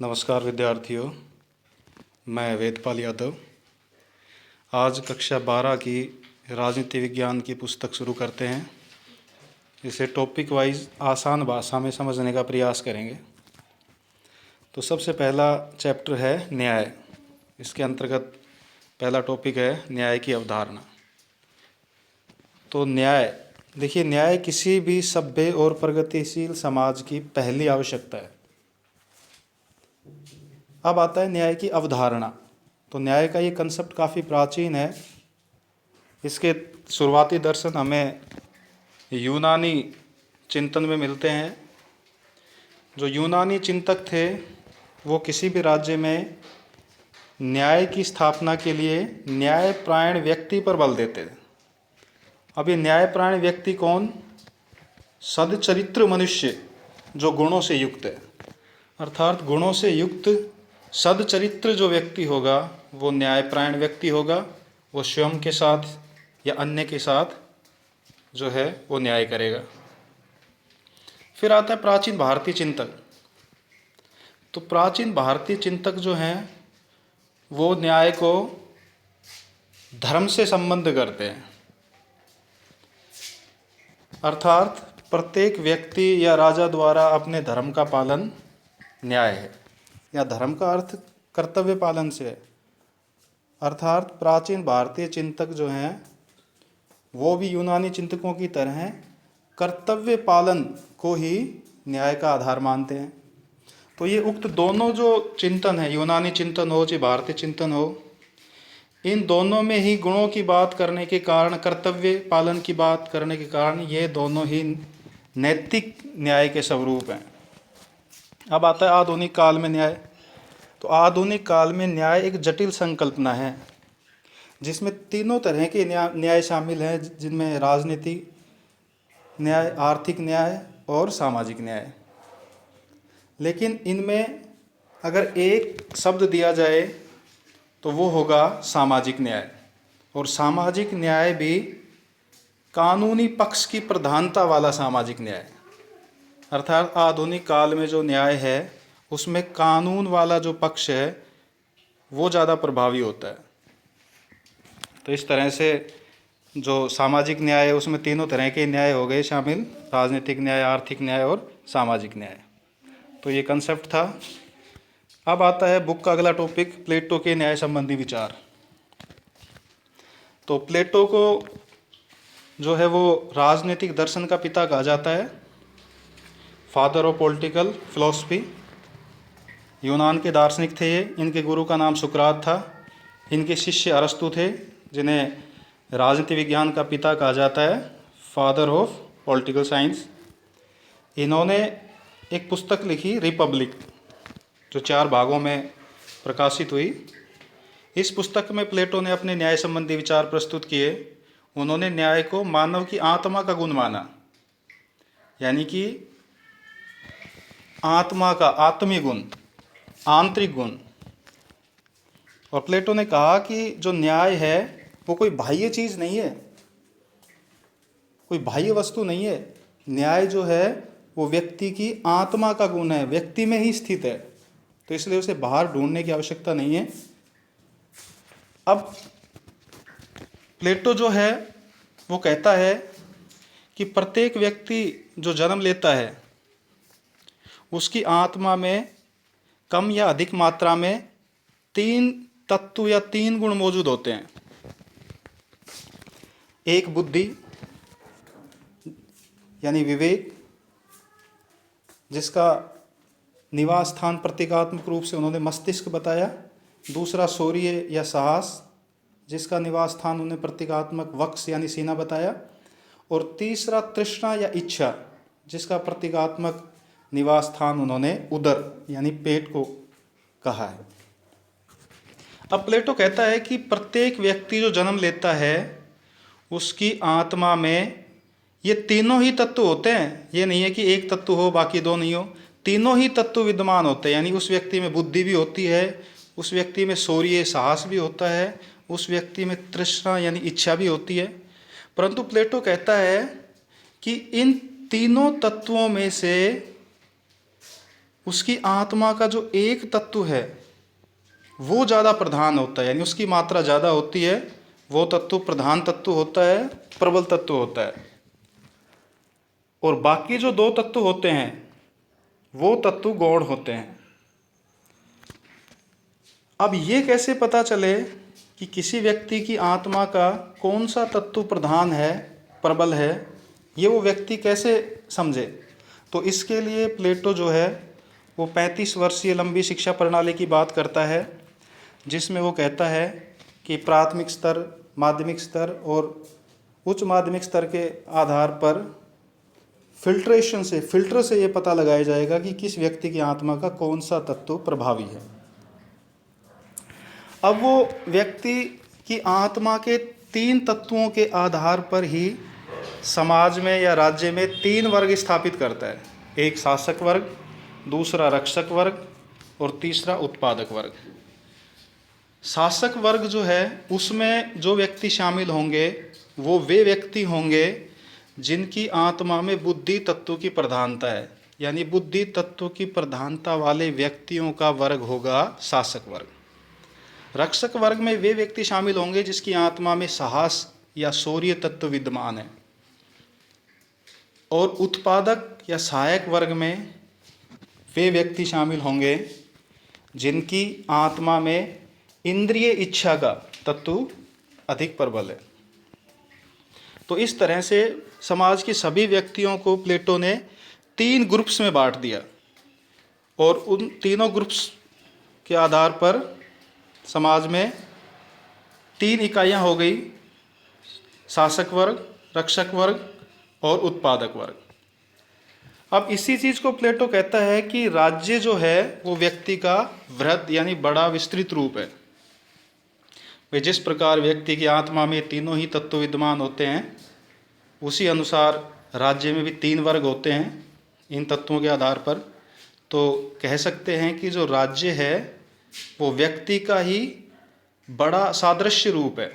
नमस्कार विद्यार्थियों, मैं वेदपाल यादव। आज कक्षा 12 की राजनीति विज्ञान की पुस्तक शुरू करते हैं। इसे टॉपिक वाइज आसान भाषा में समझने का प्रयास करेंगे। तो सबसे पहला चैप्टर है न्याय। इसके अंतर्गत पहला टॉपिक है न्याय की अवधारणा। तो न्याय, देखिए, न्याय किसी भी सभ्य और प्रगतिशील समाज की पहली आवश्यकता है। अब आता है न्याय की अवधारणा। तो न्याय का ये कंसेप्ट काफ़ी प्राचीन है। इसके शुरुआती दर्शन हमें यूनानी चिंतन में मिलते हैं। जो यूनानी चिंतक थे वो किसी भी राज्य में न्याय की स्थापना के लिए न्यायपरायण व्यक्ति पर बल देते थे। अब ये न्यायपरायण व्यक्ति कौन? सदचरित्र मनुष्य जो गुणों से युक्त है, अर्थात गुणों से युक्त सदचरित्र जो व्यक्ति होगा वो न्यायपरायण व्यक्ति होगा। वो स्वयं के साथ या अन्य के साथ जो है वो न्याय करेगा। फिर आता है प्राचीन भारतीय चिंतक। तो प्राचीन भारतीय चिंतक जो हैं वो न्याय को धर्म से संबंध करते हैं, अर्थात प्रत्येक व्यक्ति या राजा द्वारा अपने धर्म का पालन न्याय है, या धर्म का अर्थ कर्तव्य पालन से है। अर्थात प्राचीन भारतीय चिंतक जो हैं वो भी यूनानी चिंतकों की तरह कर्तव्य पालन को ही न्याय का आधार मानते हैं। तो ये उक्त दोनों जो चिंतन है, यूनानी चिंतन हो चाहे भारतीय चिंतन हो, इन दोनों में ही गुणों की बात करने के कारण, कर्तव्य पालन की बात करने के कारण ये दोनों ही नैतिक न्याय के स्वरूप हैं। अब आता है आधुनिक काल में न्याय। तो आधुनिक काल में न्याय एक जटिल संकल्पना है जिसमें तीनों तरह के न्याय शामिल हैं, जिनमें राजनीतिक न्याय, आर्थिक न्याय और सामाजिक न्याय। लेकिन इनमें अगर एक शब्द दिया जाए तो वो होगा सामाजिक न्याय। और सामाजिक न्याय भी कानूनी पक्ष की प्रधानता वाला सामाजिक न्याय, अर्थात आधुनिक काल में जो न्याय है उसमें कानून वाला जो पक्ष है वो ज़्यादा प्रभावी होता है। तो इस तरह से जो सामाजिक न्याय है उसमें तीनों तरह के न्याय हो गए शामिल: राजनीतिक न्याय, आर्थिक न्याय और सामाजिक न्याय। तो ये कंसेप्ट था। अब आता है बुक का अगला टॉपिक, प्लेटो के न्याय संबंधी विचार। तो प्लेटो को जो है वो राजनीतिक दर्शन का पिता कहा जाता है, फादर ऑफ पॉलिटिकल फिलॉसफी। यूनान के दार्शनिक थे ये। इनके गुरु का नाम सुकरात था। इनके शिष्य अरस्तु थे, जिन्हें राजनीति विज्ञान का पिता कहा जाता है, फादर ऑफ पॉलिटिकल साइंस। इन्होंने एक पुस्तक लिखी, रिपब्लिक, जो 4 भागों में प्रकाशित हुई। इस पुस्तक में प्लेटो ने अपने न्याय संबंधी विचार प्रस्तुत किए। उन्होंने न्याय को मानव की आत्मा का गुण माना, यानी कि आत्मा का आत्मीय गुण, आंतरिक गुण। और प्लेटो ने कहा कि जो न्याय है वो कोई बाह्य चीज़ नहीं है, कोई बाह्य वस्तु नहीं है। न्याय जो है वो व्यक्ति की आत्मा का गुण है, व्यक्ति में ही स्थित है। तो इसलिए उसे बाहर ढूंढने की आवश्यकता नहीं है। अब प्लेटो जो है वो कहता है कि प्रत्येक व्यक्ति जो जन्म लेता है उसकी आत्मा में कम या अधिक मात्रा में 3 तत्व या 3 गुण मौजूद होते हैं। एक बुद्धि यानी विवेक, जिसका निवास स्थान प्रतीकात्मक रूप से उन्होंने मस्तिष्क बताया। दूसरा शौर्य या साहस, जिसका निवास स्थान उन्होंने प्रतीकात्मक वक्ष यानी सीना बताया। और तीसरा तृष्णा या इच्छा, जिसका प्रतीकात्मक निवास स्थान उन्होंने उदर यानी पेट को कहा है। अब प्लेटो कहता है कि प्रत्येक व्यक्ति जो जन्म लेता है उसकी आत्मा में ये तीनों ही तत्व होते हैं। ये नहीं है कि एक तत्व हो बाकी 2 नहीं हो, तीनों ही तत्व विद्यमान होते हैं। यानी उस व्यक्ति में बुद्धि भी होती है, उस व्यक्ति में शौर्य साहस भी होता है, उस व्यक्ति में तृष्णा यानी इच्छा भी होती है। परंतु प्लेटो कहता है कि इन तीनों तत्वों में से उसकी आत्मा का जो एक तत्व है वो ज़्यादा प्रधान होता है, यानी उसकी मात्रा ज़्यादा होती है, वो तत्व प्रधान तत्व होता है, प्रबल तत्व होता है। और बाकी जो दो तत्व होते हैं वो तत्व गौण होते हैं। अब ये कैसे पता चले कि किसी व्यक्ति की आत्मा का कौन सा तत्व प्रधान है, प्रबल है, ये वो व्यक्ति कैसे समझे? तो इसके लिए प्लेटो जो है वो 35 वर्षीय लंबी शिक्षा प्रणाली की बात करता है, जिसमें वो कहता है कि प्राथमिक स्तर, माध्यमिक स्तर और उच्च माध्यमिक स्तर के आधार पर फिल्टर से ये पता लगाया जाएगा कि किस व्यक्ति की आत्मा का कौन सा तत्व प्रभावी है। अब वो व्यक्ति की आत्मा के 3 तत्वों के आधार पर ही समाज में या राज्य में 3 वर्ग स्थापित करता है। एक शासक वर्ग, दूसरा रक्षक वर्ग और तीसरा उत्पादक वर्ग। शासक वर्ग जो है उसमें जो व्यक्ति शामिल होंगे वो वे व्यक्ति होंगे जिनकी आत्मा में बुद्धि तत्व की प्रधानता है, यानी बुद्धि तत्व की प्रधानता वाले व्यक्तियों का वर्ग होगा शासक वर्ग। रक्षक वर्ग में वे व्यक्ति शामिल होंगे जिसकी आत्मा में साहस या शौर्य तत्व विद्यमान है। और उत्पादक या सहायक वर्ग में वे व्यक्ति शामिल होंगे जिनकी आत्मा में इंद्रिय इच्छा का तत्व अधिक प्रबल है। तो इस तरह से समाज के सभी व्यक्तियों को प्लेटो ने 3 ग्रुप्स में बांट दिया और उन तीनों ग्रुप्स के आधार पर समाज में 3 इकाइयाँ हो गई: शासक वर्ग, रक्षक वर्ग और उत्पादक वर्ग। अब इसी चीज़ को प्लेटो कहता है कि राज्य जो है वो व्यक्ति का वृहद यानी बड़ा विस्तृत रूप है। वे जिस प्रकार व्यक्ति की आत्मा में तीनों ही तत्व विद्यमान होते हैं, उसी अनुसार राज्य में भी 3 वर्ग होते हैं इन तत्वों के आधार पर। तो कह सकते हैं कि जो राज्य है वो व्यक्ति का ही बड़ा सादृश्य रूप है।